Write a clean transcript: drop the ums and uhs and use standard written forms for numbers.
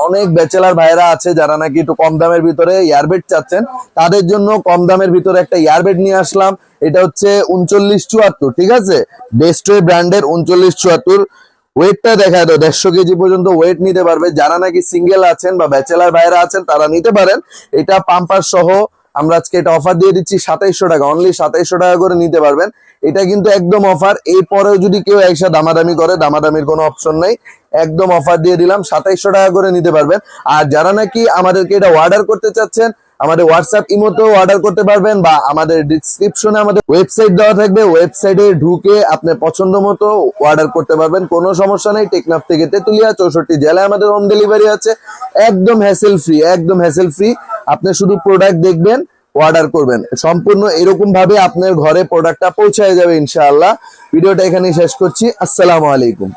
অনেক ব্যাচেলার ভাইরা আছে যারা নাকি একটু কম দামের ভিতরে ইয়ারবেড চাচ্ছেন, তাদের জন্য কম দামের ভিতরে একটা ইয়ারবেড নিয়ে আসলাম। এটা হচ্ছে 3974, ঠিক আছে, বেস্টওয়ে ব্র্যান্ডের 3974। ওয়েটটা দেখা দাও, 150 কেজি পর্যন্ত ওয়েট নিতে পারবে। যারা নাকি সিঙ্গেল আছেন বা ব্যাচেলার ভাইরা আছেন তারা নিতে পারেন। এটা পাম্পার সহ আমরা আজকে এটা অফার দিয়ে দিচ্ছি 2700 টাকা, অনলি 2700 টাকা করে নিতে পারবেন। এটা কিন্তু একদম অফার। এরপরেও যদি কেউ একসাথে দামাদামি করে, দামাদামির কোনো অপশন নাই, একদম অফার দিয়ে দিলাম, 2700 টাকা করে নিতে পারবেন। আর যারা নাকি আমাদেরকে এটা অর্ডার করতে চাচ্ছেন, আমাদের হোয়াটসঅ্যাপ ইমোতেও অর্ডার করতে পারবেন, বা আমাদের ডিসক্রিপশনে আমাদের ওয়েবসাইট দেওয়া থাকবে, ওয়েবসাইটে ঢুকে আপনি পছন্দ মতো অর্ডার করতে পারবেন, কোনো সমস্যা নেই। টেকনাফ থেকে তেতুলিয়া 64 জেলায় আমাদের হোম ডেলিভারি আছে, একদম হ্যাসেল ফ্রি, একদম হ্যাসেল ফ্রি। আপনি শুধু প্রোডাক্ট দেখবেন, অর্ডার করবেন, সম্পূর্ণ এরকম ভাবে আপনার ঘরে প্রোডাক্টটা পৌঁছায় যাবে ইনশাআল্লাহ। ভিডিওটা এখানেই শেষ করছি। আসসালামু আলাইকুম।